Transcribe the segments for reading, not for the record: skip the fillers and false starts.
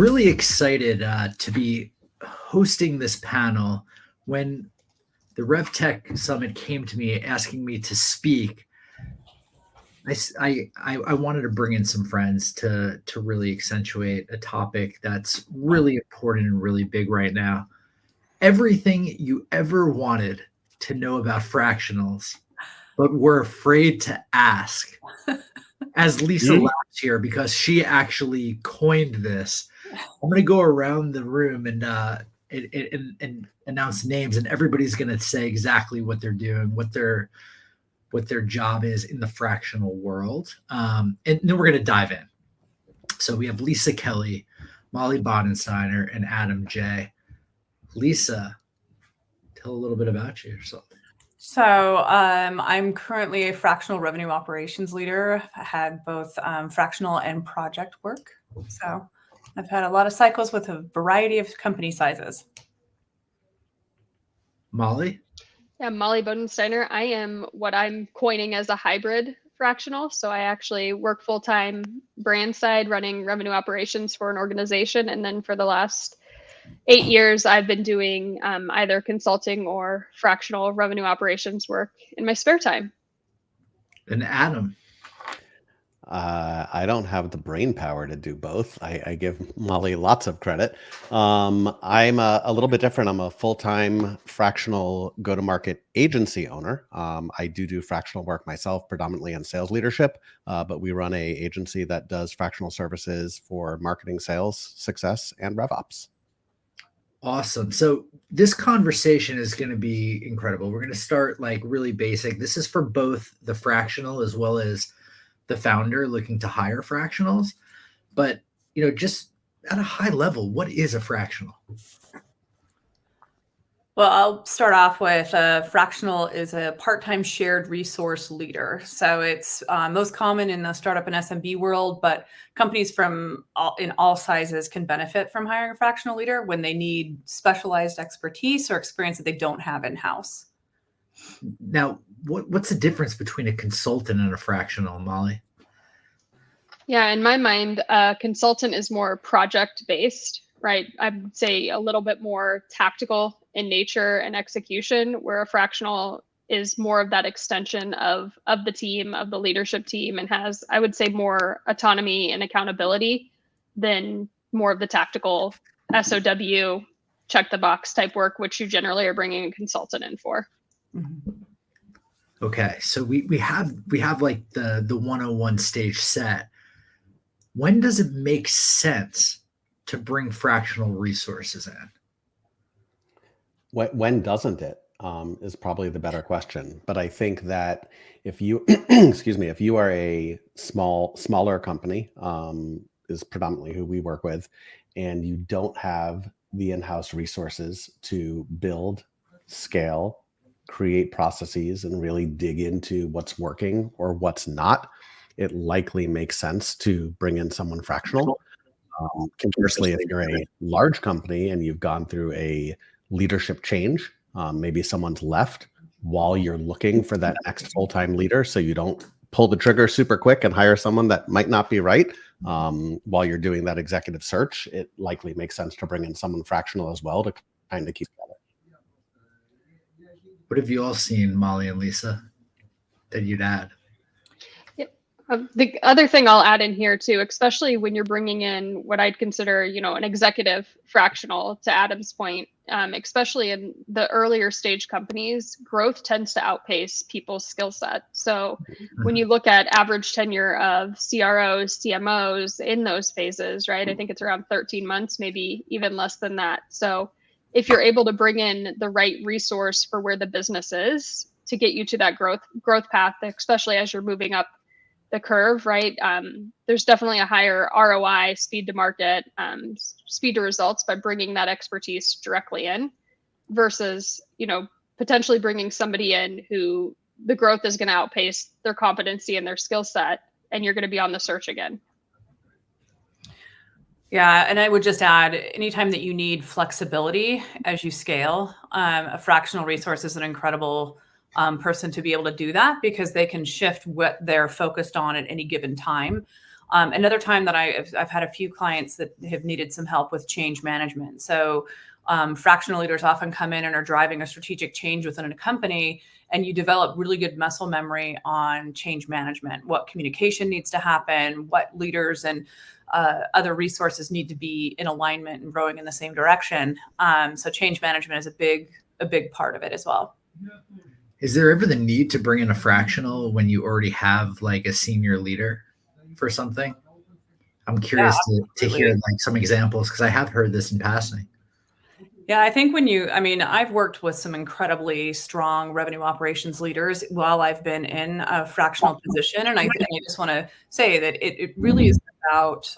really excited to be hosting this panel. When the RevTech Summit came to me asking me to speak, I wanted to bring in some friends to really accentuate a topic that's really important and really big right now. Everything you ever wanted to know about fractionals, but were afraid to ask, as Lisa laughs here because she actually coined this. I'm going to go around the room and announce names, and everybody's going to say exactly what they're doing, what their job is in the fractional world, and then we're going to dive in. So we have Lisa Kelly, Molly Bodensteiner, and Adam J. Lisa, tell a little bit about yourself. So I'm currently a fractional revenue operations leader. I had both fractional and project work. So I've had a lot of cycles with a variety of company sizes. Molly? Yeah, Molly Bodensteiner. I am what I'm coining as a hybrid fractional. So I actually work full-time brand side running revenue operations for an organization. And then for the last 8 years, I've been doing either consulting or fractional revenue operations work in my spare time. And Adam? I don't have the brain power to do both. I give Molly lots of credit. I'm a little bit different. I'm a full-time fractional go-to-market agency owner. I do fractional work myself, predominantly in sales leadership, but we run a agency that does fractional services for marketing, sales, success, and RevOps. Awesome. So this conversation is going to be incredible. We're going to start like really basic. This is for both the fractional as well as the founder looking to hire fractionals. But, just at a high level, what is a fractional? Well, I'll start off with a fractional is a part-time shared resource leader. So it's most common in the startup and SMB world, but companies in all sizes can benefit from hiring a fractional leader when they need specialized expertise or experience that they don't have in-house. Now, what's the difference between a consultant and a fractional, Molly? Yeah, in my mind, a consultant is more project-based, right? I would say a little bit more tactical in nature and execution, where a fractional is more of that extension of the team, of the leadership team, and has, I would say, more autonomy and accountability than more of the tactical SOW, check the box type work, which you generally are bringing a consultant in for. Mm-hmm. Okay, so we have like the 101 stage set. When does it make sense to bring fractional resources in? When doesn't it is probably the better question. But I think that if you, if you are a smaller company, is predominantly who we work with, and you don't have the in-house resources to build, scale, create processes, and really dig into what's working or what's not, it likely makes sense to bring in someone fractional. Conversely, if you're a large company and you've gone through a leadership change, maybe someone's left while you're looking for that next full-time leader, so you don't pull the trigger super quick and hire someone that might not be right while you're doing that executive search, it likely makes sense to bring in someone fractional as well to kind of keep together. What have you all seen, Molly and Lisa, that you'd add? The other thing I'll add in here too, especially when you're bringing in what I'd consider, an executive fractional, to Adam's point, especially in the earlier stage companies, growth tends to outpace people's skill set. So when you look at average tenure of CROs, CMOs in those phases, right, I think it's around 13 months, maybe even less than that. So if you're able to bring in the right resource for where the business is to get you to that growth path, especially as you're moving up the curve, right? There's definitely a higher ROI, speed to market, speed to results by bringing that expertise directly in versus, potentially bringing somebody in who the growth is going to outpace their competency and their skill set, and you're going to be on the search again. Yeah, and I would just add, anytime that you need flexibility as you scale, a fractional resource is an incredible person to be able to do that, because they can shift what they're focused on at any given time. Another time that I've had a few clients that have needed some help with change management. So fractional leaders often come in and are driving a strategic change within a company, and you develop really good muscle memory on change management, what communication needs to happen, what leaders and other resources need to be in alignment and rowing in the same direction. So change management is a big part of it as well. Is there ever the need to bring in a fractional when you already have like a senior leader for something? I'm curious to hear like some examples, because I have heard this in passing. Yeah, I think I've worked with some incredibly strong revenue operations leaders while I've been in a fractional position. And I just want to say that it really is about,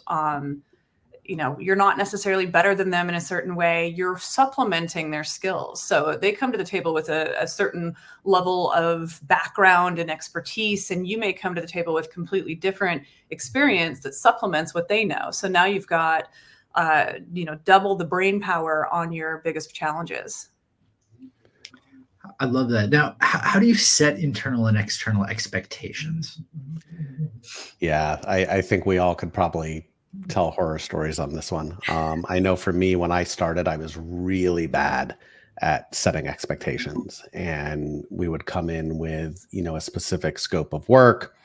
you're not necessarily better than them in a certain way. You're supplementing their skills. So they come to the table with a certain level of background and expertise, and you may come to the table with completely different experience that supplements what they know. So now you've got double the brain power on your biggest challenges. I love that. Now, how do you set internal and external expectations? Yeah, I think we all could probably tell horror stories on this one. I know for me, when I started, I was really bad at setting expectations, and we would come in with, a specific scope of work.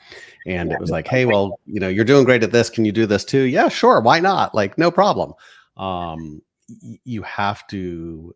And it was like, hey, well, you're doing great at this. Can you do this too? Yeah, sure. Why not? Like, no problem. You have to,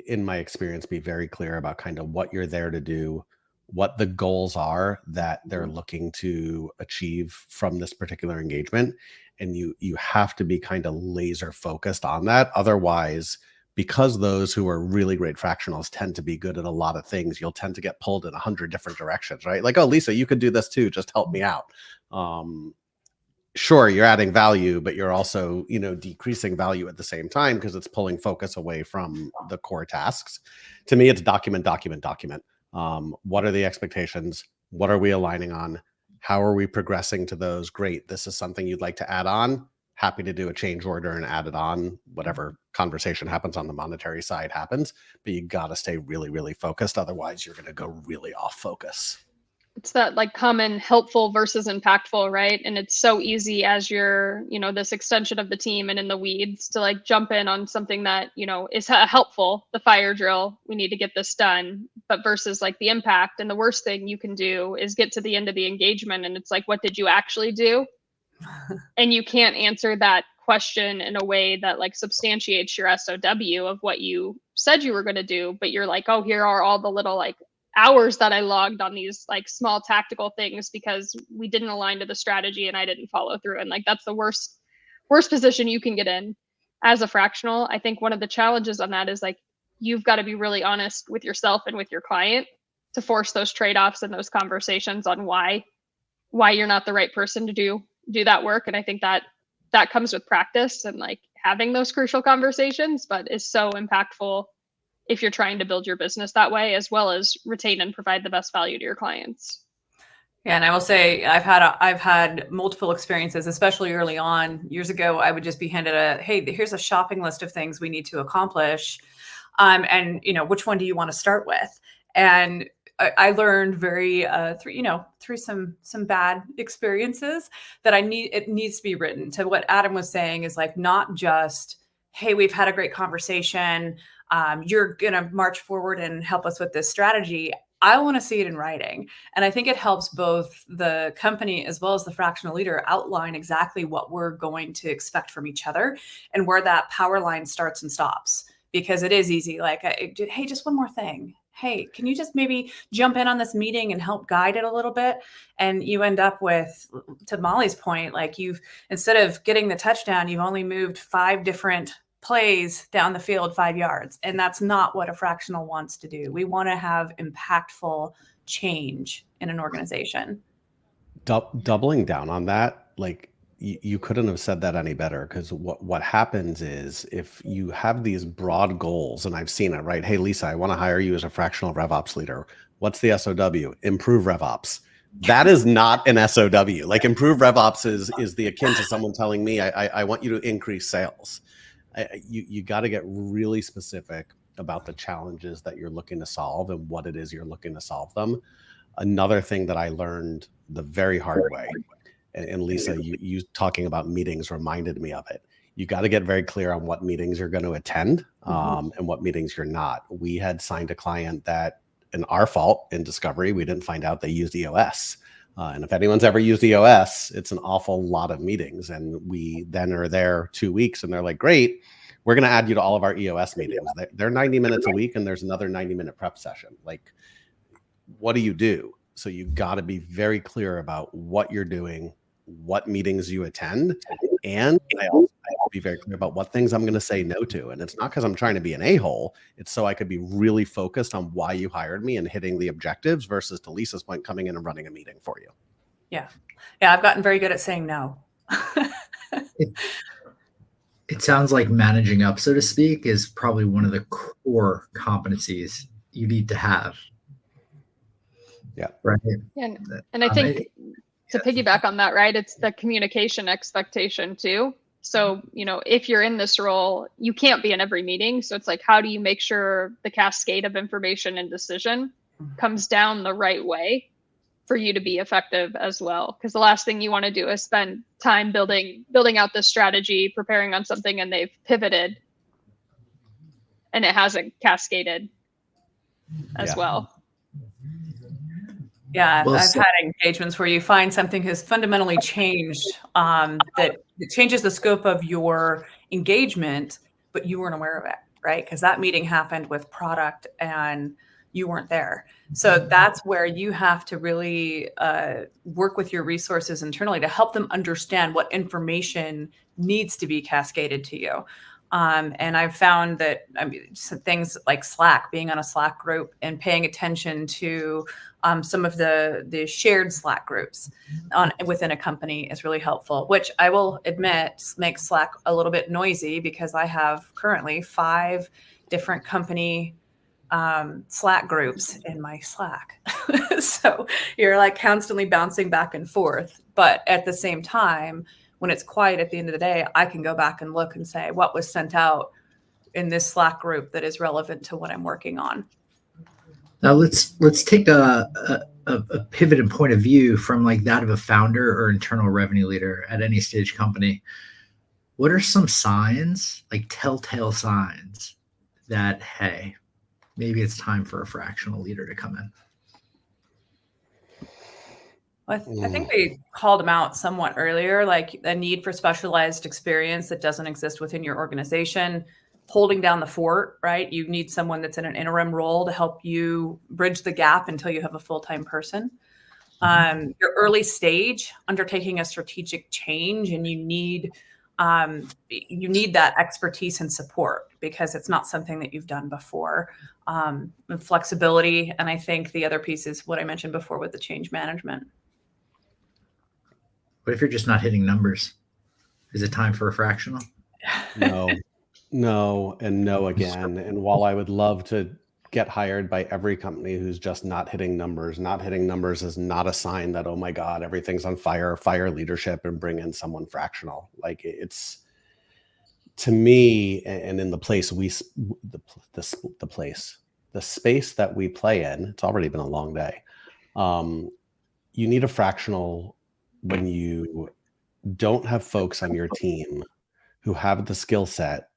in my experience, be very clear about kind of what you're there to do, what the goals are that they're looking to achieve from this particular engagement. And you have to be kind of laser focused on that. Otherwise, because those who are really great fractionals tend to be good at a lot of things, you'll tend to get pulled in 100 different directions, right? Like, oh, Lisa, you could do this too. Just help me out. Sure, you're adding value, but you're also, decreasing value at the same time, because it's pulling focus away from the core tasks. To me, it's document. What are the expectations? What are we aligning on? How are we progressing to those? Great. This is something you'd like to add on. Happy to do a change order and add it on. Whatever conversation happens on the monetary side happens, but you got to stay really, really focused. Otherwise, you're going to go really off focus. It's that like common helpful versus impactful, right? And it's so easy as you're, this extension of the team and in the weeds to like jump in on something that, is helpful, the fire drill, we need to get this done, but versus like the impact. And the worst thing you can do is get to the end of the engagement and it's like, what did you actually do? And you can't answer that question in a way that like substantiates your SOW of what you said you were going to do, but you're like, oh, here are all the little like hours that I logged on these like small tactical things because we didn't align to the strategy and I didn't follow through. And like, that's the worst position you can get in as a fractional. I think one of the challenges on that is like, you've got to be really honest with yourself and with your client to force those trade-offs and those conversations on why you're not the right person to do that work. And I think that comes with practice and like having those crucial conversations, but is so impactful if you're trying to build your business that way, as well as retain and provide the best value to your clients. Yeah, and I will say I've had multiple experiences, especially early on. Years ago, I would just be handed here's a shopping list of things we need to accomplish, and which one do you want to start with? And I learned through some bad experiences that it needs to be written. To what Adam was saying is like not just, hey, we've had a great conversation. You're gonna march forward and help us with this strategy. I want to see it in writing. And I think it helps both the company as well as the fractional leader outline exactly what we're going to expect from each other and where that power line starts and stops. Because it is easy, like, hey, just one more thing. Hey, can you just maybe jump in on this meeting and help guide it a little bit? And you end up with, to Molly's point, like instead of getting the touchdown, you've only moved 5 different plays down the field 5 yards. And that's not what a fractional wants to do. We want to have impactful change in an organization. Doubling down on that, like you couldn't have said that any better, because what happens is if you have these broad goals, and I've seen it, right? Hey, Lisa, I want to hire you as a fractional RevOps leader. What's the SOW? Improve RevOps. That is not an SOW. Like improve RevOps is the akin to someone telling me, I want you to increase sales. You got to get really specific about the challenges that you're looking to solve and what it is you're looking to solve them. Another thing that I learned the very hard way And Lisa, you talking about meetings reminded me of it. You got to get very clear on what meetings you're going to attend and what meetings you're not. We had signed a client that, in our fault in discovery, we didn't find out they used EOS. And if anyone's ever used EOS, it's an awful lot of meetings. And we then are there 2 weeks and they're like, great, we're going to add you to all of our EOS meetings. They're 90 minutes a week and there's another 90-minute prep session. Like, what do you do? So you got to be very clear about what you're doing, what meetings you attend, and I also be very clear about what things I'm going to say no to. And it's not because I'm trying to be an a-hole. It's so I could be really focused on why you hired me and hitting the objectives versus, to Lisa's point, coming in and running a meeting for you. Yeah. I've gotten very good at saying no. It sounds like managing up, so to speak, is probably one of the core competencies you need to have. Yeah. Right. And I think to piggyback on that, right, it's the communication expectation too. So, if you're in this role, you can't be in every meeting. So it's like, how do you make sure the cascade of information and decision comes down the right way for you to be effective as well? Because the last thing you want to do is spend time building out this strategy, preparing on something, and they've pivoted and it hasn't cascaded as well. Yeah, I've had engagements where you find something has fundamentally changed, that it changes the scope of your engagement, but you weren't aware of it, right? Because that meeting happened with product and you weren't there. So that's where you have to really work with your resources internally to help them understand what information needs to be cascaded to you. And I've found that things like Slack, being on a Slack group and paying attention to some of the shared Slack groups within a company is really helpful, which I will admit makes Slack a little bit noisy because I have currently 5 different company Slack groups in my Slack. So you're like constantly bouncing back and forth. But at the same time, when it's quiet at the end of the day, I can go back and look and say what was sent out in this Slack group that is relevant to what I'm working on. Now let's take a pivot and point of view from like that of a founder or internal revenue leader at any stage company. What are some signs, like telltale signs, that, hey, maybe it's time for a fractional leader to come in? I think we called them out somewhat earlier, like a need for specialized experience that doesn't exist within your organization, holding down the fort, right? You need someone that's in an interim role to help you bridge the gap until you have a full-time person. Your early stage, undertaking a strategic change, and you need that expertise and support because it's not something that you've done before. Flexibility, and I think the other piece is what I mentioned before with the change management. But if you're just not hitting numbers, is it time for a fractional? No, and no again. And while I would love to get hired by every company who's just not hitting numbers is not a sign that, oh my God, everything's on fire leadership and bring in someone fractional. Like, it's, to me, and in the place the space that we play in, it's already been a long day. You need a fractional when you don't have folks on your team who have the skill set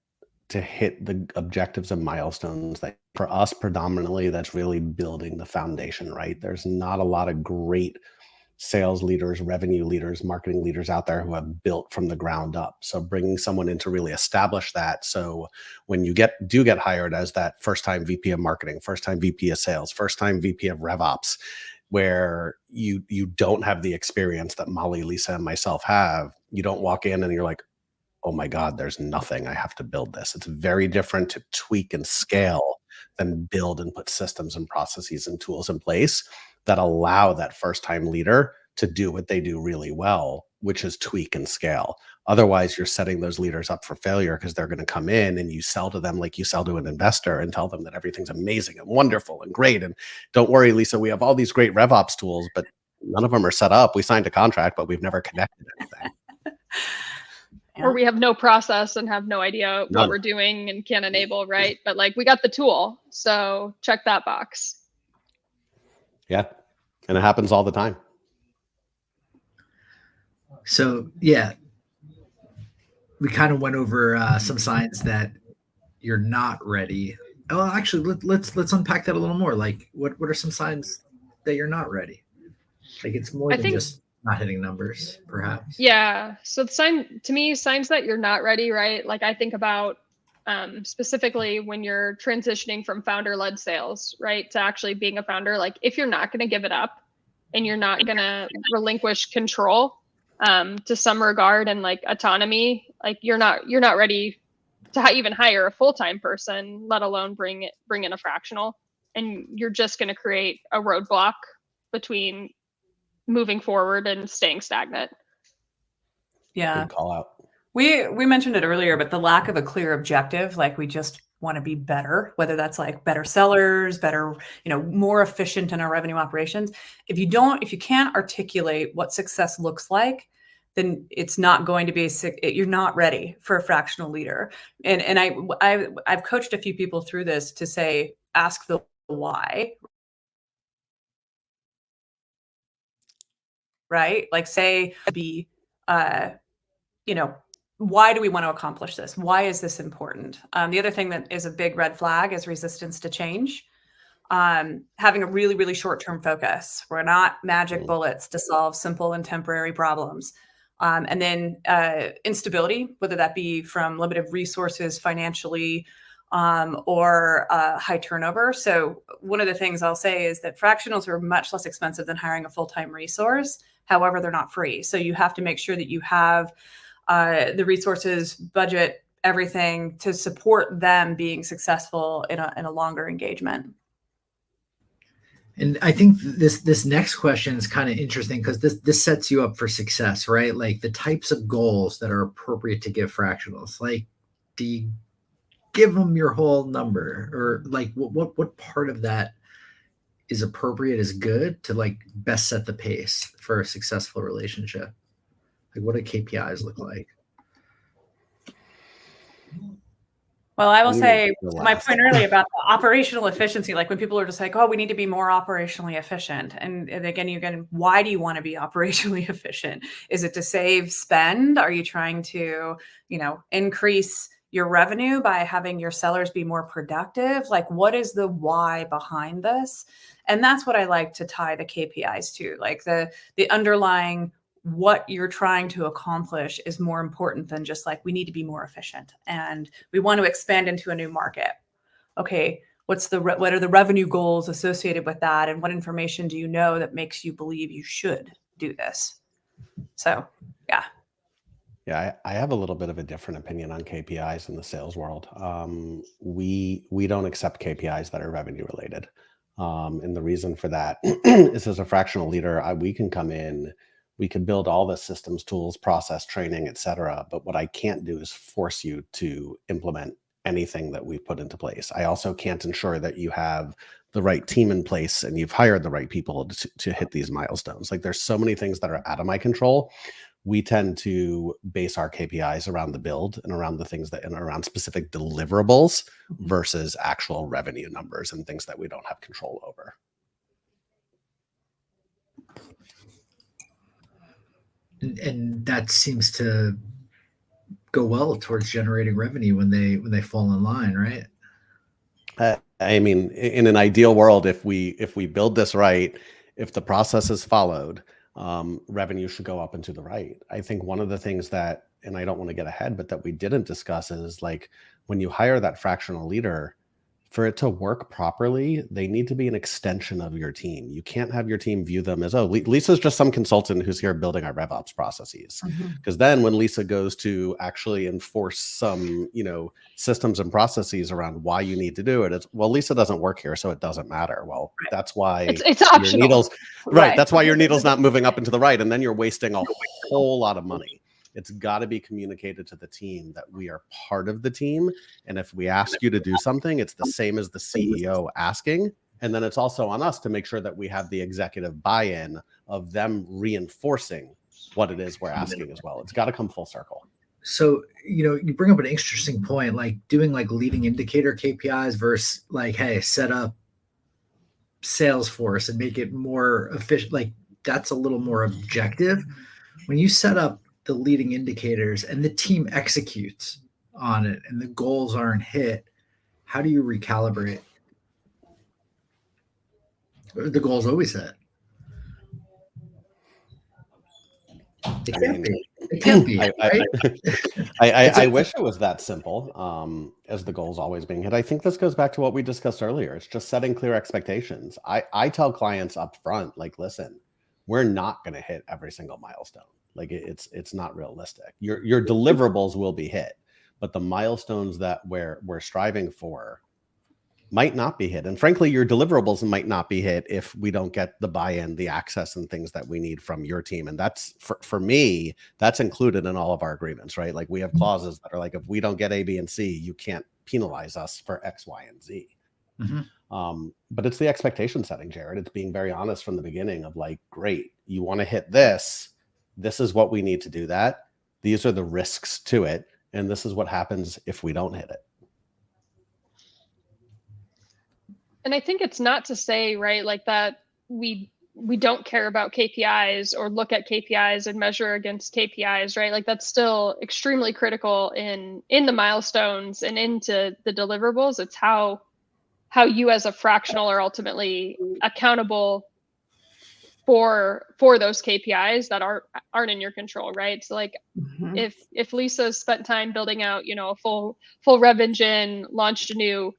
to hit the objectives and milestones that, for us predominantly, that's really building the foundation, right? There's not a lot of great sales leaders, revenue leaders, marketing leaders out there who have built from the ground up. So bringing someone in to really establish that. So when you do get hired as that first-time VP of marketing, first-time VP of sales, first-time VP of RevOps, where you don't have the experience that Molly, Lisa, and myself have, you don't walk in and you're like, oh my God, there's nothing, I have to build this. It's very different to tweak and scale than build and put systems and processes and tools in place that allow that first-time leader to do what they do really well, which is tweak and scale. Otherwise, you're setting those leaders up for failure because they're going to come in and you sell to them like you sell to an investor and tell them that everything's amazing and wonderful and great. And don't worry, Lisa, we have all these great RevOps tools, but none of them are set up. We signed a contract, but we've never connected anything. Yeah. Or we have no process and have no idea what we're doing and can't enable, right? But like, we got the tool, so check that box. Yeah, and it happens all the time. So yeah, we kind of went over some signs that you're not ready. Oh, actually, let's unpack that a little more. Like, what are some signs that you're not ready? Like, it's more I than think, just not hitting numbers, perhaps. yeah. So the sign to me, signs that you're not ready, right? Like I think about specifically when you're transitioning from founder-led sales, right, to actually being a founder. Like if you're not going to give it up and you're not going to relinquish control to some regard and like autonomy, like you're not ready to even hire a full-time person, let alone bring in a fractional. And you're just going to create a roadblock between moving forward and staying stagnant. Yeah. Good call out. We mentioned it earlier, but the lack of a clear objective, like we just want to be better, whether that's like better sellers, better, more efficient in our revenue operations. If you can't articulate what success looks like, then it's not going to be you're not ready for a fractional leader. And I've coached a few people through this to say, ask the why, right? Like say be, why do we want to accomplish this? Why is this important? The other thing that is a big red flag is resistance to change. Having a really, really short-term focus. We're not magic bullets to solve simple and temporary problems. And then instability, whether that be from limited resources financially or high turnover. So one of the things I'll say is that fractionals are much less expensive than hiring a full-time resource. However, they're not free. So you have to make sure that you have the resources, budget, everything to support them being successful in a longer engagement. And I think this next question is kind of interesting because this sets you up for success, right? Like the types of goals that are appropriate to give fractionals. Like, do you give them your whole number, or like what part of that is appropriate, is good to like best set the pace for a successful relationship? Like, what do KPIs look like? Well, I will say my point earlier about the operational efficiency, like when people are just like, oh, we need to be more operationally efficient. And again, why do you want to be operationally efficient? Is it to save spend? Are you trying to, increase your revenue by having your sellers be more productive? Like, what is the why behind this? And that's what I like to tie the KPIs to, like the underlying what you're trying to accomplish is more important than just like, we need to be more efficient and we want to expand into a new market. Okay, what are the revenue goals associated with that? And what information do you know that makes you believe you should do this? So, yeah. Yeah, I have a little bit of a different opinion on KPIs in the sales world. We don't accept KPIs that are revenue related. And the reason for that is, as a fractional leader, we can come in, we can build all the systems, tools, process, training, et cetera. But what I can't do is force you to implement anything that we've put into place. I also can't ensure that you have the right team in place and you've hired the right people to hit these milestones. Like, there's so many things that are out of my control. We tend to base our KPIs around the build and around the things and around specific deliverables versus actual revenue numbers and things that we don't have control over. And that seems to go well towards generating revenue when they fall in line, right? I mean, in an ideal world, if we build this right, if the process is followed, revenue should go up and to the right. I think one of the things that, and I don't want to get ahead, but that we didn't discuss is, like, when you hire that fractional leader, for it to work properly, they need to be an extension of your team. You can't have your team view them as, oh, Lisa's just some consultant who's here building our RevOps processes. Because then when Lisa goes to actually enforce some, systems and processes around why you need to do it, it's, well, Lisa doesn't work here, so it doesn't matter. Well, that's why it's optional. Your needles, right? That's why your needle's not moving up and to the right, and then you're wasting a whole lot of money. It's got to be communicated to the team that we are part of the team. And if we ask you to do something, it's the same as the CEO asking. And then it's also on us to make sure that we have the executive buy-in of them reinforcing what it is we're asking as well. It's got to come full circle. So, you bring up an interesting point, like doing like leading indicator KPIs versus like, hey, set up Salesforce and make it more efficient. Like, that's a little more objective. When you set up the leading indicators and the team executes on it and the goals aren't hit, how do you recalibrate? The goal's always hit. It can't be. It can't be. I wish it was that simple, as the goals always being hit. I think this goes back to what we discussed earlier. It's just setting clear expectations. I tell clients up front, like, listen, we're not going to hit every single milestone. Like it's not realistic. Your deliverables will be hit, but the milestones that we're striving for might not be hit. And frankly, your deliverables might not be hit if we don't get the buy-in, the access and things that we need from your team. And that's for me, that's included in all of our agreements, right? Like we have clauses that are like, if we don't get A, B, and C, you can't penalize us for X, Y, and Z. Mm-hmm. But it's the expectation setting, Jared. It's being very honest from the beginning of like, great, you want to hit this. This is what we need to do that. These are the risks to it. And this is what happens if we don't hit it. And I think it's not to say, right, like that we don't care about KPIs or look at KPIs and measure against KPIs, right? Like that's still extremely critical in the milestones and into the deliverables. It's how you as a fractional are ultimately accountable for those KPIs that aren't in your control, right? So like if Lisa spent time building out, a full rev engine, launched a new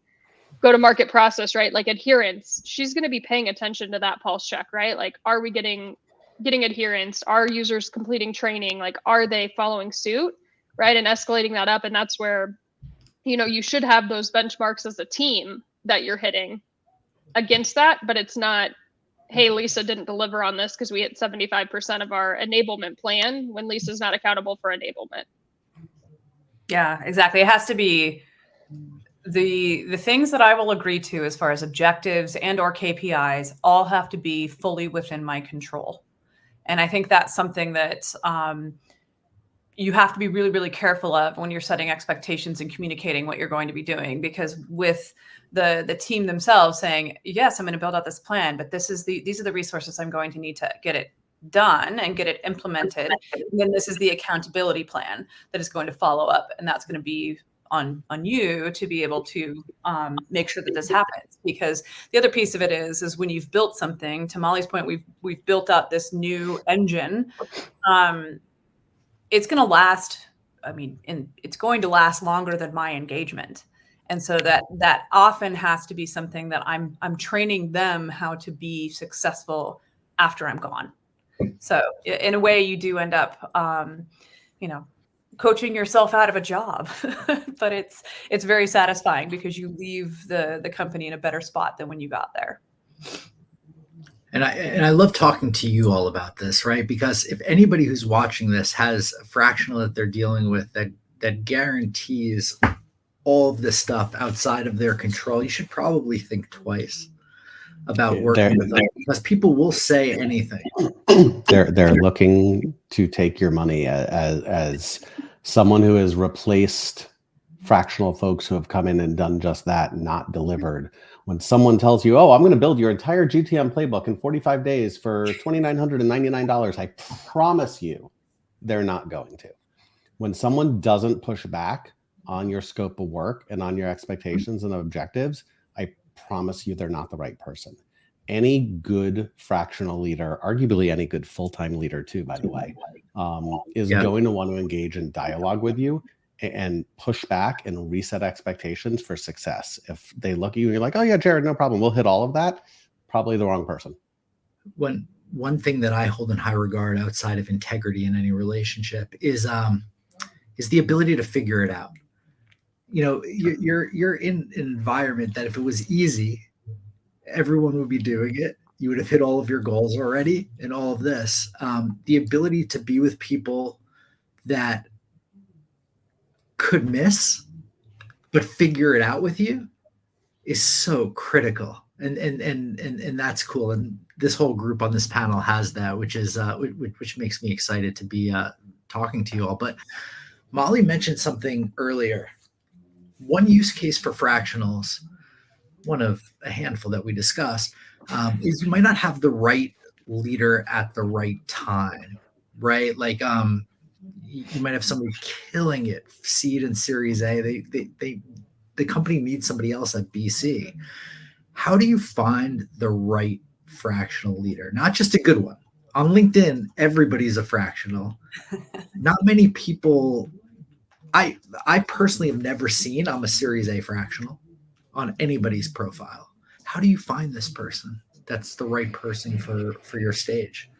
go-to-market process, right? Like adherence, she's going to be paying attention to that pulse check, right? Like, are we getting adherence? Are users completing training? Like, are they following suit, right? And escalating that up. And that's where, you should have those benchmarks as a team that you're hitting against that. But it's not, hey, Lisa didn't deliver on this because we hit 75% of our enablement plan when Lisa's not accountable for enablement. Yeah, exactly. It has to be the things that I will agree to as far as objectives and or KPIs all have to be fully within my control. And I think that's something that you have to be really, really careful of when you're setting expectations and communicating what you're going to be doing, because with the team themselves saying, yes, I'm going to build out this plan, but these are the resources I'm going to need to get it done and get it implemented. And then this is the accountability plan that is going to follow up. And that's going to be on you to be able to make sure that this happens. Because the other piece of it is when you've built something, to Molly's point, we've built out this new engine. It's going to last. It's going to last longer than my engagement. And so that often has to be something that I'm training them how to be successful after I'm gone. So in a way, you do end up, coaching yourself out of a job, but it's very satisfying because you leave the company in a better spot than when you got there. And I love talking to you all about this, right? Because if anybody who's watching this has a fractional that they're dealing with that guarantees all of this stuff outside of their control, you should probably think twice about working with them, because people will say anything. They're looking to take your money as someone who has replaced fractional folks who have come in and done just that, not delivered. When someone tells you, oh, I'm going to build your entire GTM playbook in 45 days for $2,999, I promise you they're not going to. When someone doesn't push back on your scope of work and on your expectations and objectives, I promise you they're not the right person. Any good fractional leader, arguably any good full-time leader too, by the way, is going to want to engage in dialogue with you and push back and reset expectations for success. If they look at you and you're like, oh yeah, Jared, no problem, we'll hit all of that, probably the wrong person. One thing that I hold in high regard outside of integrity in any relationship is the ability to figure it out. You're in an environment that if it was easy, everyone would be doing it. You would have hit all of your goals already and all of this. The ability to be with people that could miss, but figure it out with you is so critical. And that's cool. And this whole group on this panel has that, which makes me excited to be talking to you all. But Molly mentioned something earlier. One use case for fractionals, one of a handful that we discussed, is you might not have the right leader at the right time. right? Like you might have somebody killing it, seed and series A. The company needs somebody else at BC. How do you find the right fractional leader? Not just a good one. On LinkedIn, everybody's a fractional. Not many people. I personally have never seen I'm a series A fractional on anybody's profile. How do you find this person that's the right person for your stage?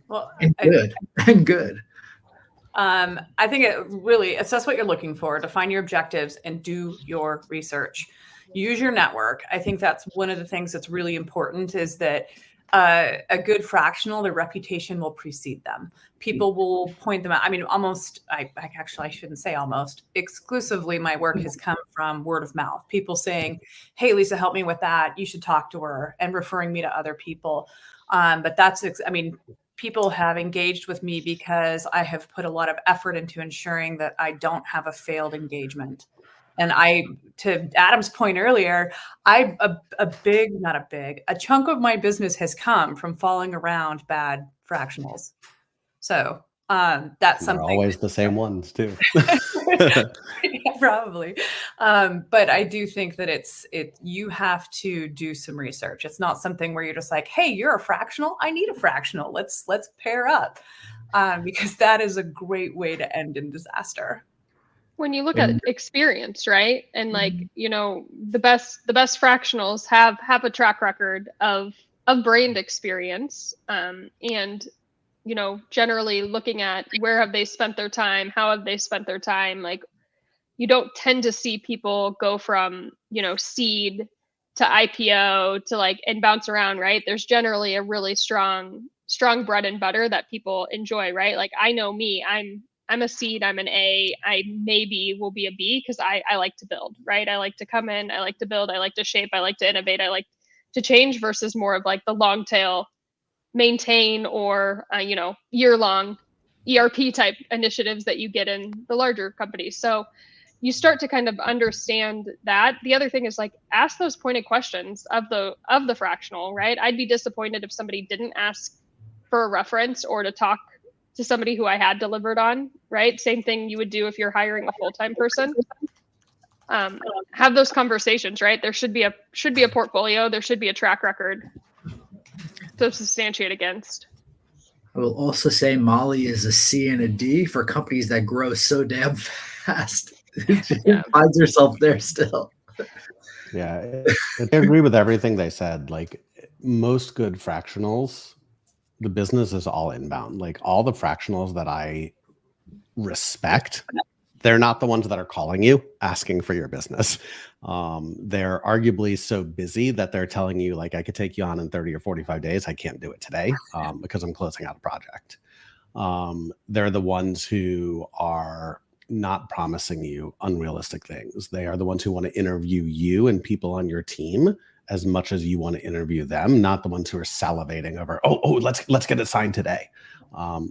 Well, And good. And good. I think it really assess what you're looking for, define your objectives, and do your research. Use your network. I think that's one of the things that's really important is that a good fractional, their reputation will precede them. People will point them out. I mean, almost, I shouldn't say almost, exclusively my work has come from word of mouth. People saying, hey, Lisa, help me with that. You should talk to her, and referring me to other people. But that's, I mean, people have engaged with me because I have put a lot of effort into ensuring that I don't have a failed engagement. And to Adam's point earlier, a chunk of my business has come from following around bad fractionals. So that's They're something. Always the same ones too. Yeah, probably. But I do think that you have to do some research. It's not something where you're just like, hey, you're a fractional. I need a fractional. Let's pair up. Because that is a great way to end in disaster. When you look at experience, right? And like, you know, the best fractionals have a track record of brand experience. And, you know, generally looking at where have they spent their time, how have they spent their time. Like, you don't tend to see people go from, you know, seed to IPO to like, and bounce around, right? There's generally a really strong bread and butter that people enjoy, right? Like, I know me, I'm a seed, I'm an A, I maybe will be a B because I like to build, right? I like to come in, I like to build, I like to shape, I like to innovate, I like to change versus more of like the long tail maintain or, you know, year-long ERP type initiatives that you get in the larger companies. So you start to kind of understand that. The other thing is like ask those pointed questions of the fractional, right? I'd be disappointed if somebody didn't ask for a reference or to talk to somebody who I had delivered on, right? Same thing you would do if you're hiring a full-time person. Have those conversations, right? There should be a portfolio, there should be a track record to substantiate against. I will also say Molly is a C and a D for companies that grow so damn fast. She finds herself there still. Yeah, I agree with everything they said. Like most good fractionals, the business is all inbound. Like all the fractionals that I respect, they're not the ones that are calling you asking for your business. They're arguably so busy that they're telling you like, I could take you on in 30 or 45 days. I can't do it today because I'm closing out a project. They're the ones who are not promising you unrealistic things. They are the ones who want to interview you and people on your team as much as you want to interview them, not the ones who are salivating over, let's get it signed today.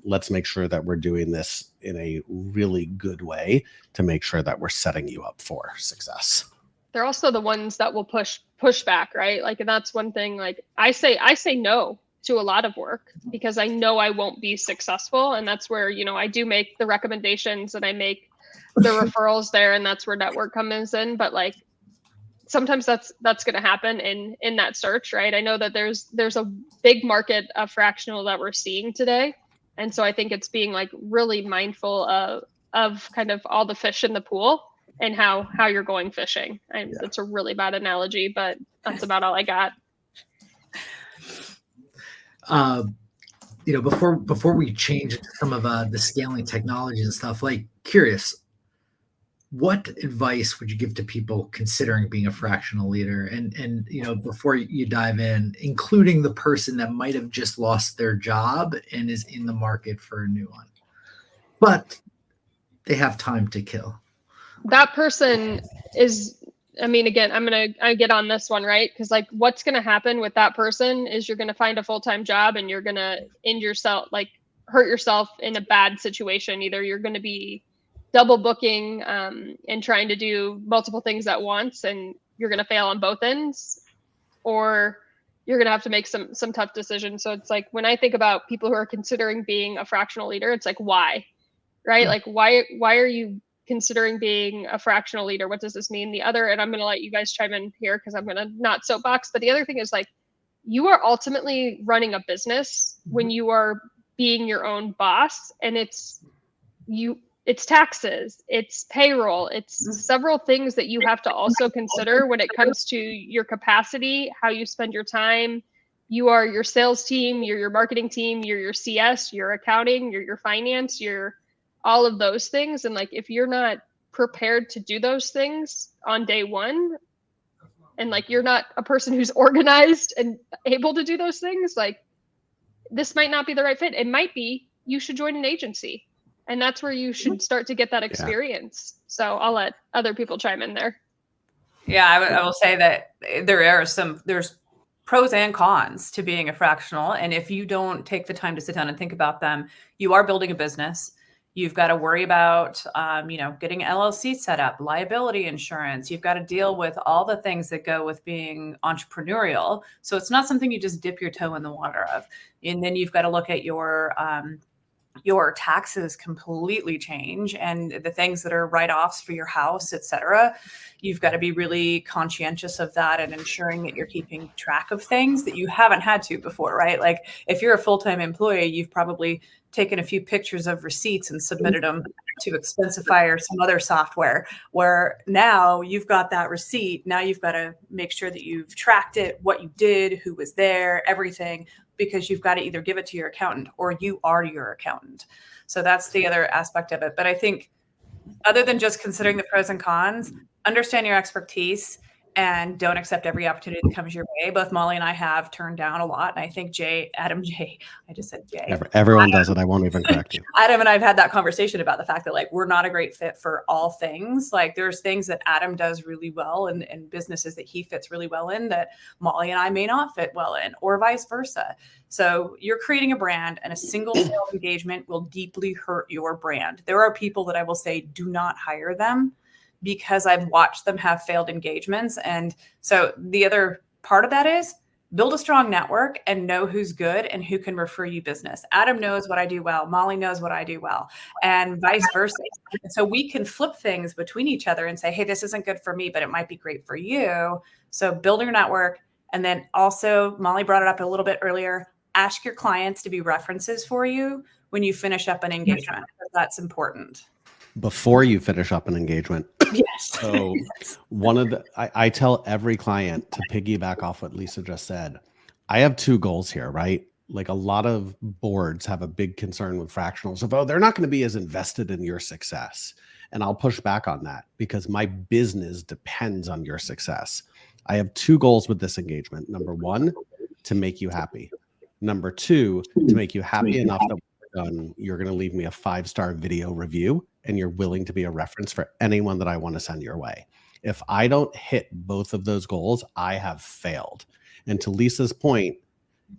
Let's make sure that we're doing this in a really good way to make sure that we're setting you up for success. They're also the ones that will push back, right? Like, and that's one thing, like I say no to a lot of work because I know I won't be successful. And that's where, you know, I do make the recommendations and I make the referrals there, and that's where network comes in. But like, sometimes that's going to happen in that search, right? I know that there's a big market of fractional that we're seeing today. And so I think it's being like really mindful of kind of all the fish in the pool and how you're going fishing. That's a really bad analogy, but that's about all I got. You know, before we change some of the scaling technology and stuff, like curious, what advice would you give to people considering being a fractional leader? And you know, before you dive in, including the person that might have just lost their job and is in the market for a new one, but they have time to kill. That person is, I mean, again, I get on this one, right? Because like what's going to happen with that person is you're going to find a full-time job and you're going to hurt yourself in a bad situation. Either you're going to be double booking and trying to do multiple things at once and you're going to fail on both ends, or you're going to have to make some tough decisions. So it's like, when I think about people who are considering being a fractional leader, it's like, why, right? Yeah. Like, why are you considering being a fractional leader? What does this mean? The other, and I'm going to let you guys chime in here because I'm going to not soapbox, but the other thing is, like, you are ultimately running a business when you are being your own boss, and it's taxes, it's payroll, it's several things that you have to also consider when it comes to your capacity, how you spend your time. You are your sales team, you're your marketing team, you're your CS, your accounting, you're your finance, you're all of those things. And like, if you're not prepared to do those things on day one, and like, you're not a person who's organized and able to do those things, like, this might not be the right fit. It might be you should join an agency. And that's where you should start to get that experience. Yeah. So I'll let other people chime in there. Yeah, I will say that there's pros and cons to being a fractional. And if you don't take the time to sit down and think about them, you are building a business. You've got to worry about, getting LLC set up, liability insurance. You've got to deal with all the things that go with being entrepreneurial. So it's not something you just dip your toe in the water of. And then you've got to look at your taxes completely change, and the things that are write-offs for your house, et cetera. You've got to be really conscientious of that and ensuring that you're keeping track of things that you haven't had to before, right? Like, if you're a full-time employee, you've probably taken a few pictures of receipts and submitted them to Expensify or some other software, where now you've got that receipt. Now you've got to make sure that you've tracked it, what you did, who was there, everything, because you've got to either give it to your accountant or you are your accountant. So that's the other aspect of it. But I think, other than just considering the pros and cons, understand your expertise and don't accept every opportunity that comes your way. Both Molly and I have turned down a lot. And I think I just said Jay. Everyone does it. I won't even correct you. Adam and I have had that conversation about the fact that, like, we're not a great fit for all things. Like, there's things that Adam does really well and businesses that he fits really well in that Molly and I may not fit well in, or vice versa. So you're creating a brand, and a single failed engagement will deeply hurt your brand. There are people that I will say, do not hire them, because I've watched them have failed engagements. And so the other part of that is build a strong network and know who's good and who can refer you business. Adam knows what I do well. Molly knows what I do well, and vice versa. And so we can flip things between each other and say, hey, this isn't good for me, but it might be great for you. So build your network. And then also, Molly brought it up a little bit earlier, ask your clients to be references for you when you finish up an engagement. That's important. Before you finish up an engagement. Yes. So I tell every client, to piggyback off what Lisa just said, I have two goals here, right? Like, a lot of boards have a big concern with fractionals of, oh, they're not going to be as invested in your success. And I'll push back on that, because my business depends on your success. I have two goals with this engagement. Number one, to make you happy. Number two, to make you happy enough that you're going to leave me a 5-star video review, and you're willing to be a reference for anyone that I want to send your way. If I don't hit both of those goals, I have failed. And to Lisa's point,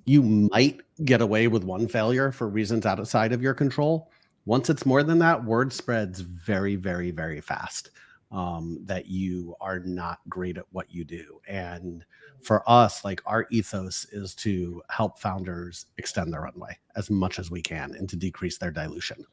you might get away with one failure for reasons outside of your control. Once it's more than that, word spreads very, very, very fast that you are not great at what you do. And for us, like, our ethos is to help founders extend their runway as much as we can and to decrease their dilution.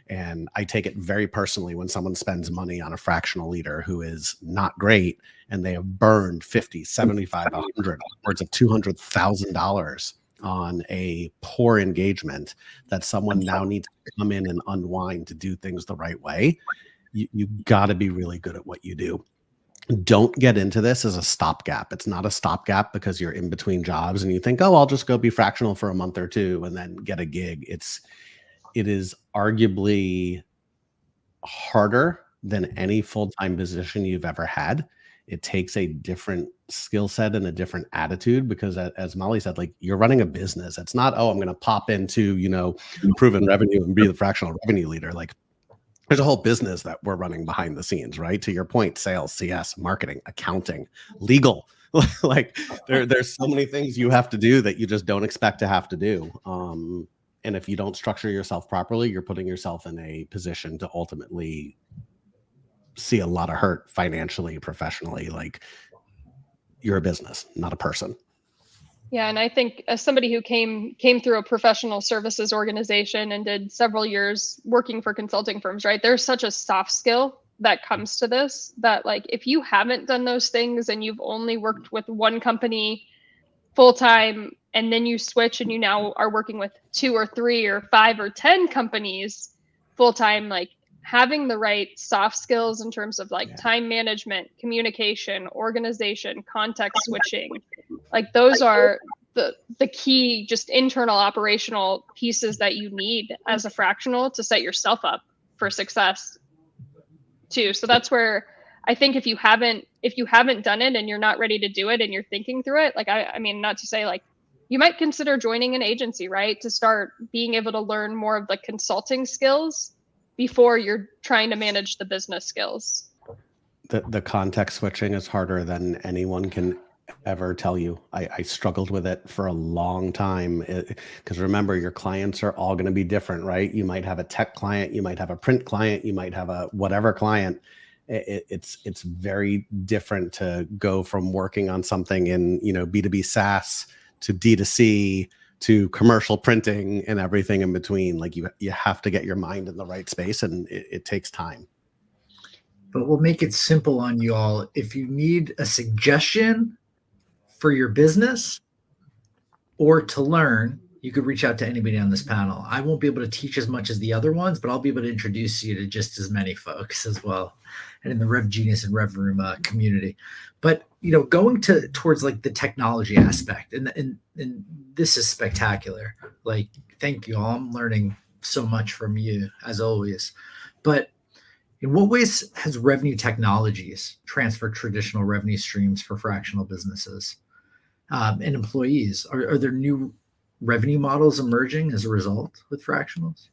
And I take it very personally when someone spends money on a fractional leader who is not great, and they have burned 50, 75, 100, upwards of $200,000 on a poor engagement that someone now needs to come in and unwind to do things the right way. You got to be really good at what you do. Don't get into this as a stopgap. It's not a stopgap because you're in between jobs and you think, oh, I'll just go be fractional for a month or two and then get a gig. It is arguably harder than any full-time position you've ever had. It takes a different skill set and a different attitude, because as Molly said, like, you're running a business. It's not, oh, I'm going to pop into, proven revenue and be the fractional revenue leader. Like, there's a whole business that we're running behind the scenes, right? To your point, sales, CS, marketing, accounting, legal. Like, there's so many things you have to do that you just don't expect to have to do. And if you don't structure yourself properly, you're putting yourself in a position to ultimately see a lot of hurt financially, professionally. Like, you're a business, not a person. Yeah, and I think as somebody who came through a professional services organization and did several years working for consulting firms, right? There's such a soft skill that comes to this that, like, if you haven't done those things and you've only worked with one company full time, and then you switch and you now are working with 2 or 3 or 5 or 10 companies full time, like having the right soft skills in terms of like time management, communication, organization, context switching, like those are the key just internal operational pieces that you need as a fractional to set yourself up for success too. So that's where I think if you haven't done it and you're not ready to do it and you're thinking through it, like I mean, not to say like you might consider joining an agency, right? To start being able to learn more of the consulting skills before you're trying to manage the business skills. The context switching is harder than anyone can ever tell you. I struggled with it for a long time because remember, your clients are all going to be different, right? You might have a tech client, you might have a print client, you might have a whatever client. It's very different to go from working on something in, you know, B2B SaaS to D2C to commercial printing and everything in between. Like you have to get your mind in the right space, and it takes time. But we'll make it simple on you all. If you need a suggestion for your business or to learn, you could reach out to anybody on this panel. I won't be able to teach as much as the other ones, but I'll be able to introduce you to just as many folks as well, and in the Rev Genius and Rev Room community. But you know, going towards like the technology aspect, and this is spectacular. Like, thank you all. I'm learning so much from you as always. But in what ways has revenue technologies transferred traditional revenue streams for fractional businesses and employees? Are there new revenue models emerging as a result with fractionals?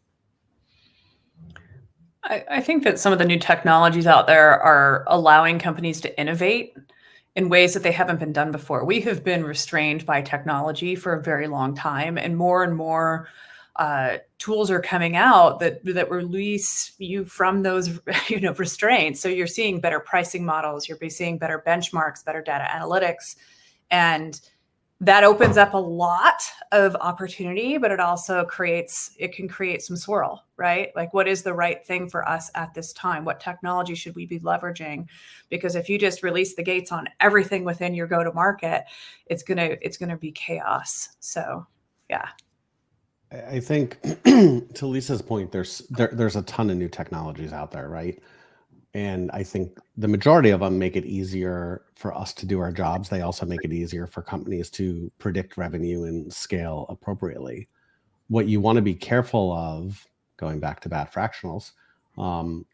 I think that some of the new technologies out there are allowing companies to innovate in ways that they haven't been done before. We have been restrained by technology for a very long time, and more tools are coming out that release you from those restraints. So you're seeing better pricing models, you're seeing better benchmarks, better data analytics, and that opens up a lot of opportunity, but it also can create some swirl, right? Like, what is the right thing for us at this time? What technology should we be leveraging? Because if you just release the gates on everything within your go-to-market, it's gonna be chaos. So, yeah. I think to Lisa's point, there's a ton of new technologies out there, right? And I think the majority of them make it easier for us to do our jobs. They also make it easier for companies to predict revenue and scale appropriately. What you want to be careful of, going back to bad fractionals,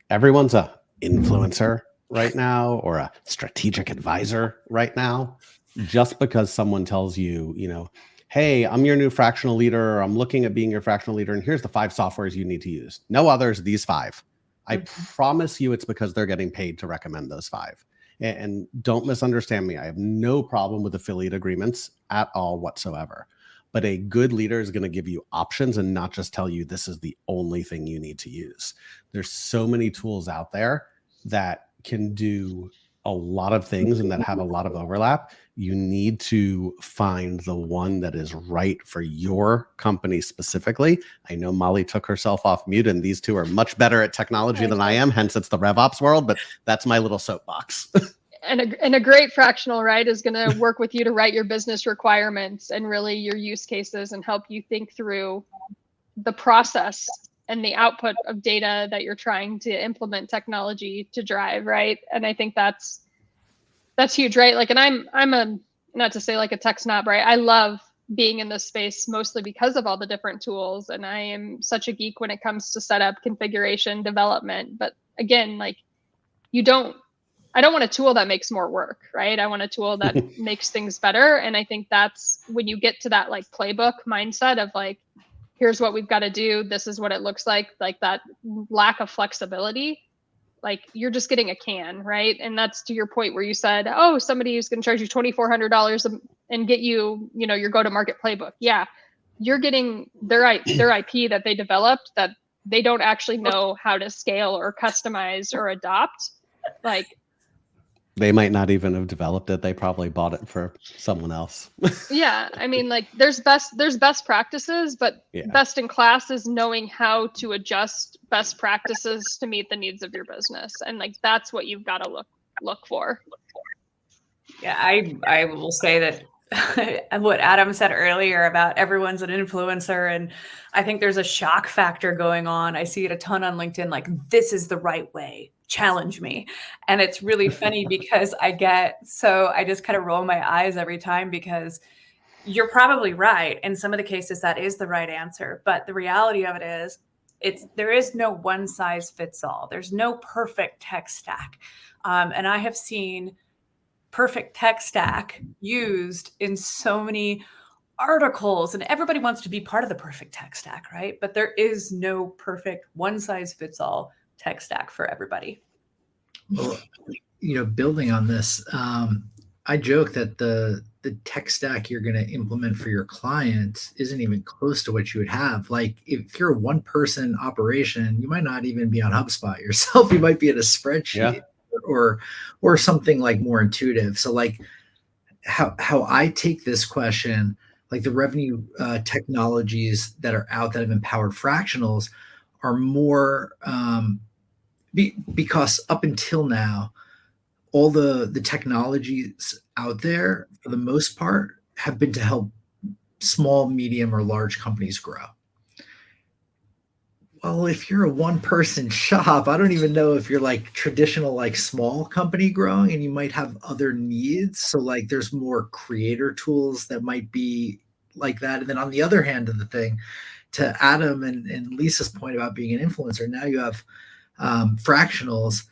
everyone's a influencer right now or a strategic advisor right now. Just because someone tells you, you know, hey, I'm your new fractional leader, or I'm looking at being your fractional leader, and here's the 5 softwares you need to use. No others, these 5. I promise you it's because they're getting paid to recommend those 5. And don't misunderstand me. I have no problem with affiliate agreements at all whatsoever. But a good leader is going to give you options and not just tell you this is the only thing you need to use. There's so many tools out there that can do a lot of things and that have a lot of overlap. You need to find the one that is right for your company specifically. I know Molly took herself off mute, and these two are much better at technology than I am, hence it's the RevOps world, but that's my little soapbox. And a great fractional, right, is going to work with you to write your business requirements and really your use cases and help you think through the process and the output of data that you're trying to implement technology to drive, right? And I think that's huge, right? Like, and I'm a, not to say like a tech snob, right? I love being in this space mostly because of all the different tools. And I am such a geek when it comes to setup, configuration, development. But again, like I don't want a tool that makes more work, right? I want a tool that makes things better. And I think that's when you get to that like playbook mindset of like, here's what we've got to do. This is what it looks like that lack of flexibility, like you're just getting a can, right? And that's to your point where you said, oh, somebody who's going to charge you $2,400 and get you, your go-to-market playbook. Yeah, you're getting their IP that they developed that they don't actually know how to scale or customize or adopt. Like, They might not even have developed it. They probably bought it for someone else. Yeah, I mean, like there's best practices, but Yeah. best in class is knowing how to adjust best practices to meet the needs of your business, and like that's what you've got to look for. Yeah, I will say that what Adam said earlier about everyone's an influencer, and I think there's a shock factor going on. I see it a ton on LinkedIn, like, this is the right way, challenge me. And it's really funny because I just kind of roll my eyes every time, because you're probably right. In some of the cases, that is the right answer. But the reality of it is, there is no one size fits all. There's no perfect tech stack. And I have seen perfect tech stack used in so many articles, and everybody wants to be part of the perfect tech stack, right? But there is no perfect one size fits all tech stack for everybody. Well, building on this, I joke that the tech stack you're going to implement for your client isn't even close to what you would have. Like, if you're a one person operation, you might not even be on HubSpot yourself. You might be in a spreadsheet. Yeah. Or something like more intuitive. So like how I take this question, like the revenue technologies that are out that have empowered fractionals are more because up until now, all the technologies out there for the most part have been to help small, medium, or large companies grow. Well, if you're a one-person shop, I don't even know if you're like traditional, like small company growing, and you might have other needs. So like there's more creator tools that might be like that. And then on the other hand of the thing, to Adam and Lisa's point about being an influencer, now you have fractionals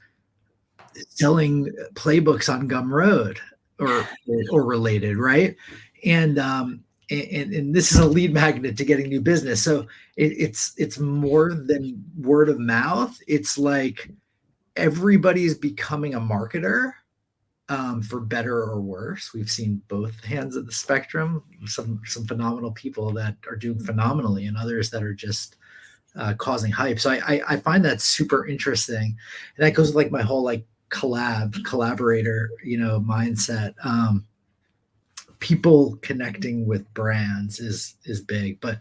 selling playbooks on Gumroad or related, right? And this is a lead magnet to getting new business. So it's more than word of mouth. It's like everybody's becoming a marketer, for better or worse. We've seen both hands of the spectrum. Some phenomenal people that are doing phenomenally, and others that are just causing hype. So I find that super interesting, and that goes with like my whole like collaborator mindset. People connecting with brands is big, but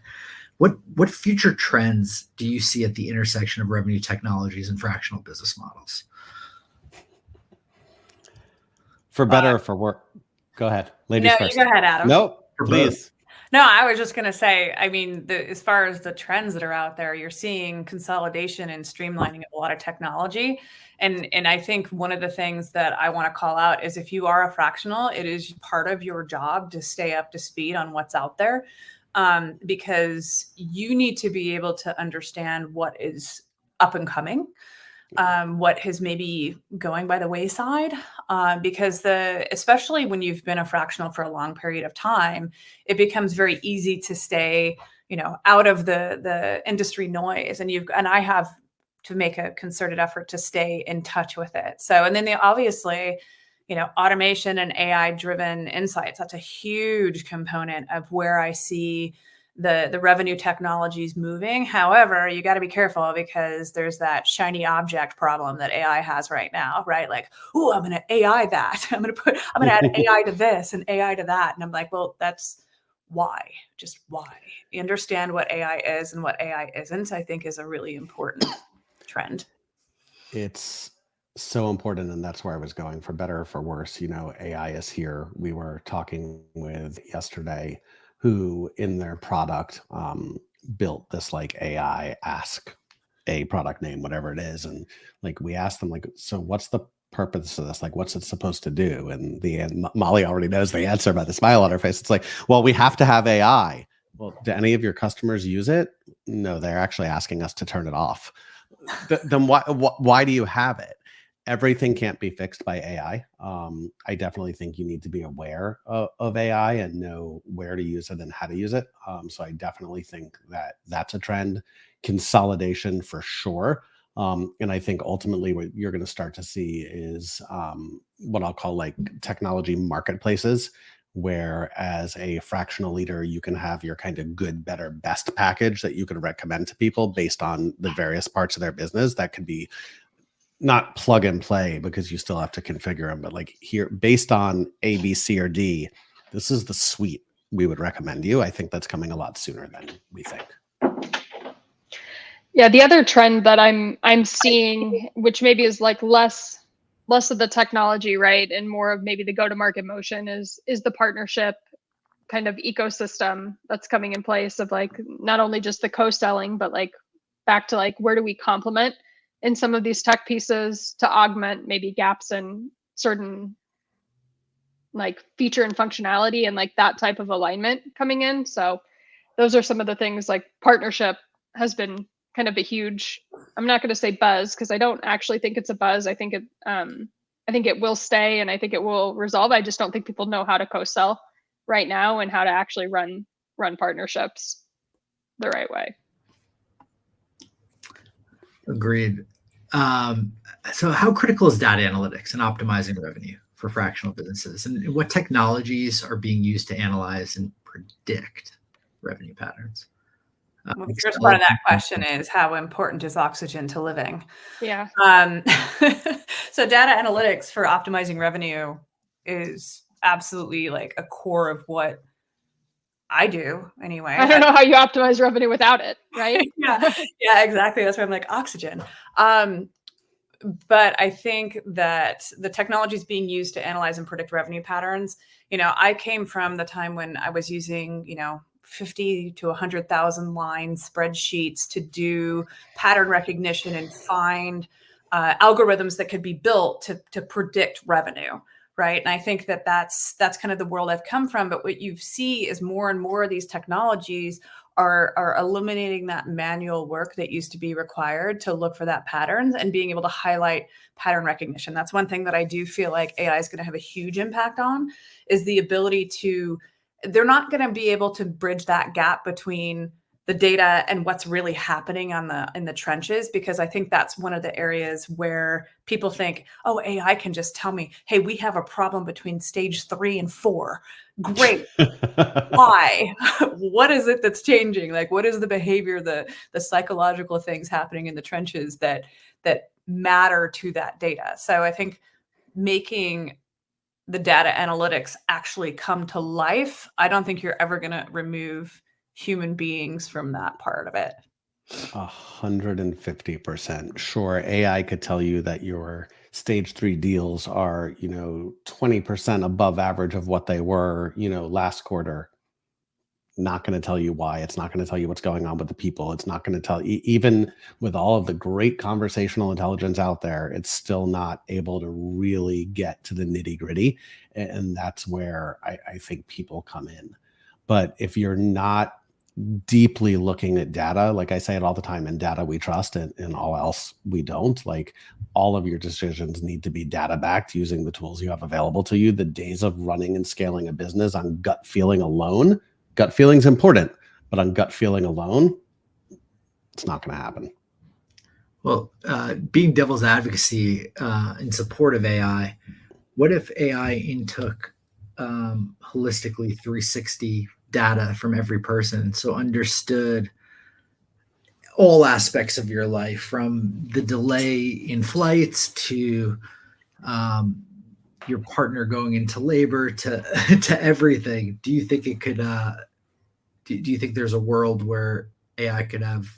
what future trends do you see at the intersection of revenue technologies and fractional business models? For better or for worse? Go ahead, ladies No, first. you go ahead, Adam. Nope, please. No, I was just going to say, I mean, as far as the trends that are out there, you're seeing consolidation and streamlining of a lot of technology. And I think one of the things that I want to call out is, if you are a fractional, it is part of your job to stay up to speed on what's out there, because you need to be able to understand what is up and coming, what is maybe going by the wayside, because especially when you've been a fractional for a long period of time, it becomes very easy to stay, out of the industry noise, and I have to make a concerted effort to stay in touch with it. So, and then obviously, automation and AI driven insights, that's a huge component of where I see the revenue technologies moving. However, you got to be careful, because there's that shiny object problem that AI has right now, right? Like, oh, I'm going to AI that. I'm going to add AI to this and AI to that. And I'm like, well, that's why. Just why. You understand what AI is and what AI isn't, I think, is a really important trend. It's so important, and that's where I was going. For better or for worse, AI is here. We were talking with yesterday who in their product built this like AI ask a product name, whatever it is. And like we asked them, like, so what's the purpose of this? Like, what's it supposed to do? And Molly already knows the answer by the smile on her face. It's like, well, we have to have AI. Well, do any of your customers use it? No, they're actually asking us to turn it off. Then why do you have it? Everything can't be fixed by AI. I definitely think you need to be aware of AI and know where to use it and how to use it. So I definitely think that that's a trend. Consolidation for sure. And I think ultimately what you're going to start to see is what I'll call like technology marketplaces, where as a fractional leader, you can have your kind of good, better, best package that you can recommend to people based on the various parts of their business. That could be not plug and play because you still have to configure them, but like here, based on A, B, C, or D, this is the suite we would recommend you. I think that's coming a lot sooner than we think. Yeah, the other trend that I'm seeing, which maybe is like less of the technology, right, and more of maybe the go-to-market motion, is the partnership kind of ecosystem that's coming in place of like not only just the co-selling, but like back to like where do we complement in some of these tech pieces to augment maybe gaps in certain like feature and functionality and like that type of alignment coming in. So those are some of the things. Like partnership has been kind of a huge, I'm not going to say buzz because I don't actually think it's a buzz. I think it will stay and I think it will resolve. I just don't think people know how to co-sell right now and how to actually run partnerships the right way. Agreed. So how critical is data analytics and optimizing revenue for fractional businesses? And what technologies are being used to analyze and predict revenue patterns? Well, the first part of that question is how important is oxygen to living? Yeah. So data analytics for optimizing revenue is absolutely like a core of what I do anyway. I don't know how you optimize revenue without it, right? Yeah, exactly. That's why I'm like oxygen. But I think that the technology is being used to analyze and predict revenue patterns. I came from the time when I was using, 50 to 100,000 line spreadsheets to do pattern recognition and find algorithms that could be built to predict revenue. Right. And I think that that's kind of the world I've come from. But what you see is more and more of these technologies are eliminating that manual work that used to be required to look for that patterns and being able to highlight pattern recognition. That's one thing that I do feel like AI is going to have a huge impact on, is the ability to, they're not going to be able to bridge that gap between the data and what's really happening in the trenches, because I think that's one of the areas where people think, oh, AI can just tell me, hey, we have a problem between stage 3 and 4. Great. Why? What is it that's changing? Like, what is the behavior, the psychological things happening in the trenches that matter to that data? So I think making the data analytics actually come to life, I don't think you're ever going to remove human beings from that part of it. 150%. Sure, AI could tell you that your stage 3 deals are, 20% above average of what they were, last quarter. Not going to tell you why. It's not going to tell you what's going on with the people. It's not going to tell you, even with all of the great conversational intelligence out there, it's still not able to really get to the nitty gritty. And that's where I think people come in. But if you're not deeply looking at data, like I say it all the time, in data we trust and all else we don't. Like, all of your decisions need to be data backed using the tools you have available to you. The days of running and scaling a business on gut feeling alone, gut feeling's important, but on gut feeling alone, it's not going to happen. Well, being devil's advocacy in support of AI, what if AI intook holistically 360 data from every person, so understood all aspects of your life, from the delay in flights to your partner going into labor to everything? Do you think it could? Do you think there's a world where AI could have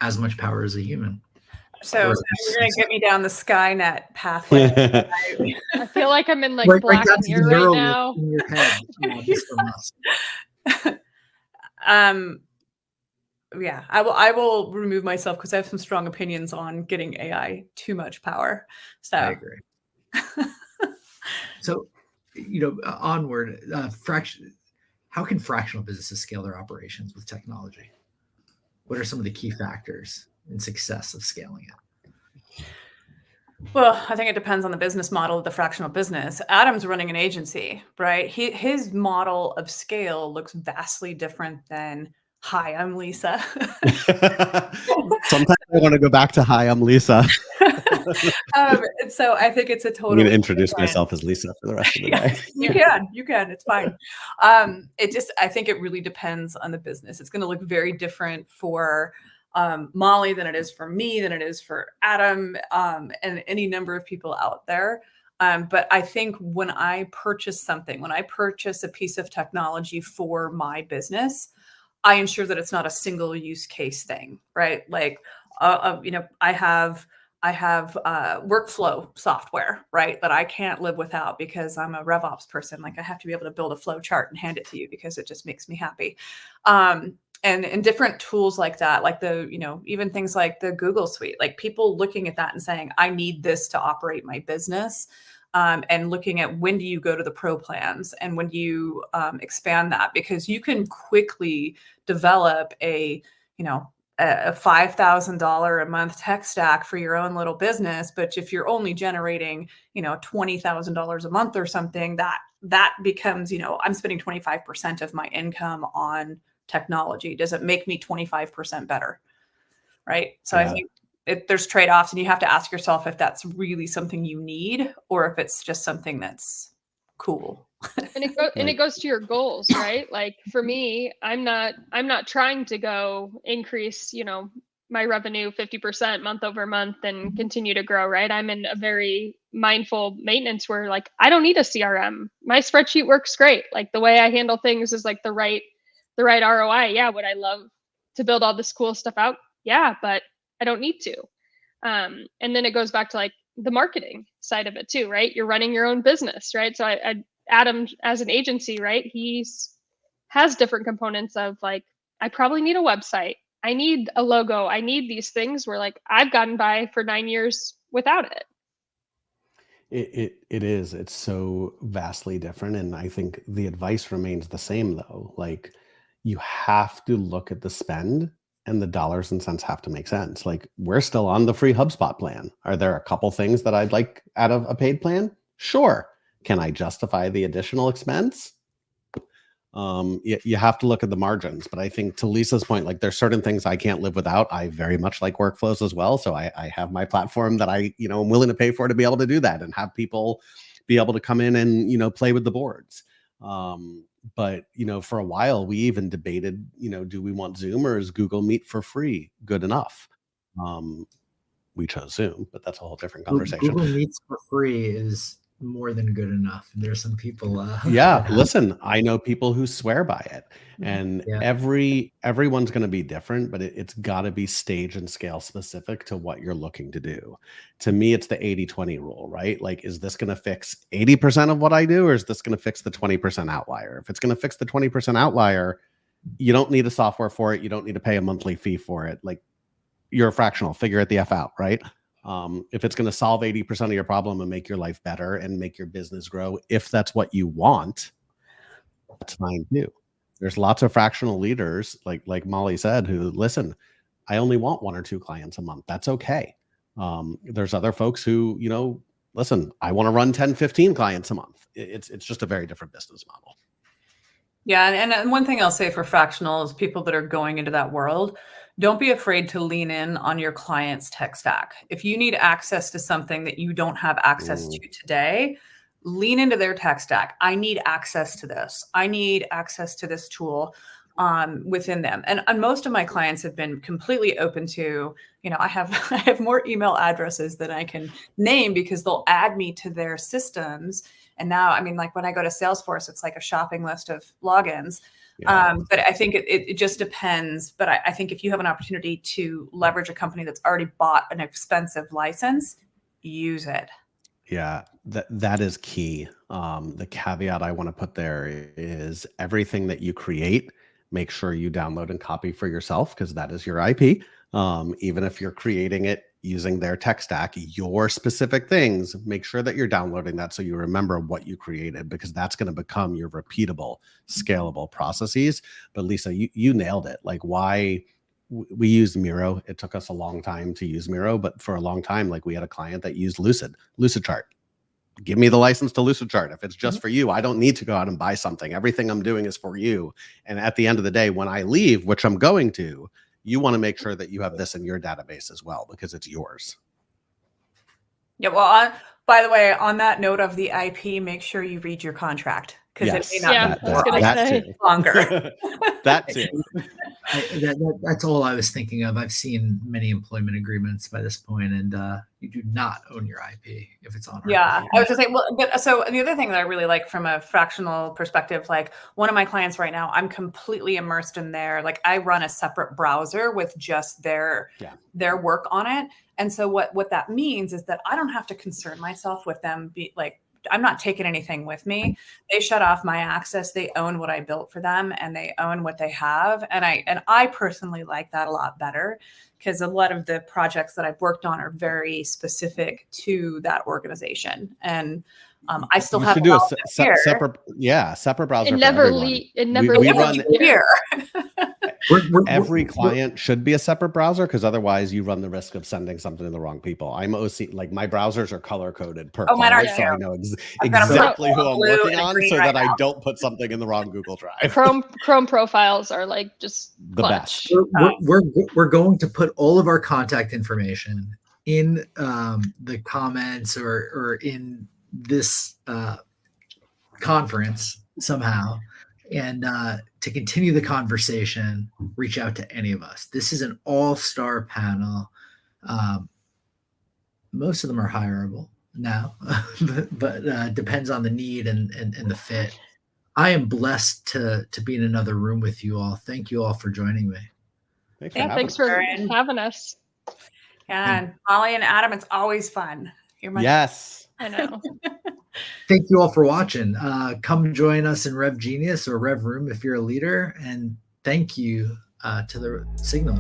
as much power as a human? So you're going to get me down the Skynet pathway. I feel like I'm in like Black Mirror right now. In your head, just from us. Yeah, I will remove myself because I have some strong opinions on getting AI too much power. So I agree. So, onward, how can fractional businesses scale their operations with technology? What are some of the key factors in success of scaling it? Well, I think it depends on the business model of the fractional business. Adam's running an agency, right? His model of scale looks vastly different than, hi, I'm Lisa. Sometimes I want to go back to, hi, I'm Lisa. So I think it's a total. I'm going to introduce myself as Lisa for the rest of the day. You can, it's fine. I think it really depends on the business. It's going to look very different for Molly, than it is for me, than it is for Adam, and any number of people out there. But I think when I purchase something, when I purchase a piece of technology for my business, I ensure that it's not a single use case thing, right? Like, I have workflow software, right, that I can't live without because I'm a RevOps person. Like, I have to be able to build a flow chart and hand it to you because it just makes me happy. And different tools like that, like even things like the Google Suite, like people looking at that and saying, I need this to operate my business. And looking at when do you go to the pro plans and when do you expand that, because you can quickly develop a $5,000 a month tech stack for your own little business. But if you're only generating, $20,000 a month or something, that becomes, I'm spending 25% of my income on technology. Does it make me 25% better? Right. So I think there's trade-offs, and you have to ask yourself if that's really something you need or if it's just something that's cool. And it goes to your goals, right? Like for me, I'm not trying to go increase, my revenue 50% month over month and continue to grow, right? I'm in a very mindful maintenance where like I don't need a CRM. My spreadsheet works great. Like the way I handle things is like the right ROI. Yeah, would I love to build all this cool stuff out? Yeah, but I don't need to. And then it goes back to like the marketing side of it too, right? You're running your own business, right? So Adam, as an agency, right? Has different components of like, I probably need a website. I need a logo. I need these things where like I've gotten by for 9 years without it. It is. It's so vastly different. And I think the advice remains the same though. Like you have to look at the spend and the dollars and cents have to make sense. Like we're still on the free HubSpot plan. Are there a couple things that I'd like out of a paid plan? Sure. Can I justify the additional expense? You have to look at the margins. But I think to Lisa's point, like there's certain things I can't live without. I very much like workflows as well. So I have my platform that I'm willing to pay for to be able to do that and have people be able to come in and, play with the boards. But, for a while, we even debated, do we want Zoom or is Google Meet for free good enough? We chose Zoom, but that's a whole different conversation. Google Meets for free is more than good enough. There's some people. Yeah, listen, I know people who swear by it, and everyone's going to be different, but it's got to be stage and scale specific to what you're looking to do. To me, it's the 80-20 rule, right? Like, is this going to fix 80% of what I do, or is this going to fix the 20% outlier? If it's going to fix the 20% outlier, you don't need a software for it. You don't need to pay a monthly fee for it. Like, you're a fractional, figure it the F out, right? If it's going to solve 80% of your problem and make your life better and make your business grow, if that's what you want, that's fine too. There's lots of fractional leaders, like Molly said, who listen, I only want 1 or 2 clients a month. That's okay. There's other folks who, listen, I want to run 10, 15 clients a month. It's just a very different business model. Yeah. And one thing I'll say for fractional is people that are going into that world, don't be afraid to lean in on your client's tech stack. If you need access to something that you don't have access to today, lean into their tech stack. I need access to this. I need access to this tool within them. And most of my clients have been completely open to, I have more email addresses than I can name because they'll add me to their systems. And now, like when I go to Salesforce, it's like a shopping list of logins. Yeah. But I think it just depends. But I think if you have an opportunity to leverage a company that's already bought an expensive license, use it. Yeah, that is key. The caveat I want to put there is everything that you create, make sure you download and copy for yourself because that is your IP. Even if you're creating it using their tech stack, your specific things, make sure that you're downloading that so you remember what you created, because that's going to become your repeatable, scalable processes. But Lisa, you nailed it. Like why we used Miro. It took us a long time to use Miro, but for a long time, like we had a client that used Lucidchart. Give me the license to Lucidchart. If it's just for you, I don't need to go out and buy something. Everything I'm doing is for you. And at the end of the day, when I leave, which I'm going to, you want to make sure that you have this in your database as well, because it's yours. Yeah. Well, by the way, on that note of the IP, make sure you read your contract because it may not be that too. longer. That too. That's all I was thinking of. I've seen many employment agreements by this point, and you do not own your IP if it's on our Yeah, IP. I was just saying. Well, but so the other thing that I really like from a fractional perspective, like one of my clients right now, I'm completely immersed in their, like I run a separate browser with just their work on it, and so what that means is that I don't have to concern myself with them. I'm not taking anything with me. They shut off my access. They own what I built for them, and they own what they have. And I personally like that a lot better, because a lot of the projects that I've worked on are very specific to that organization. And I still You have should do a separate browser. It never we run here. Every client should be a separate browser, because otherwise you run the risk of sending something to the wrong people. I'm OC, like my browsers are color coded per client, so I know exactly who I'm working on, so that I don't put something in the wrong Google Drive. Chrome profiles are like just the best. We're going to put all of our contact information in the comments or in this conference somehow. And to continue the conversation, reach out to any of us. This is an all-star panel. Most of them are hireable now, but depends on the need and the fit. I am blessed to be in another room with you all. Thank you all for joining me. Thanks for having us. Yeah, and Molly and Adam, it's always fun. Yes. I know. Thank you all for watching. Come join us in Rev Genius or Rev Room if you're a leader. And thank you to the Signal.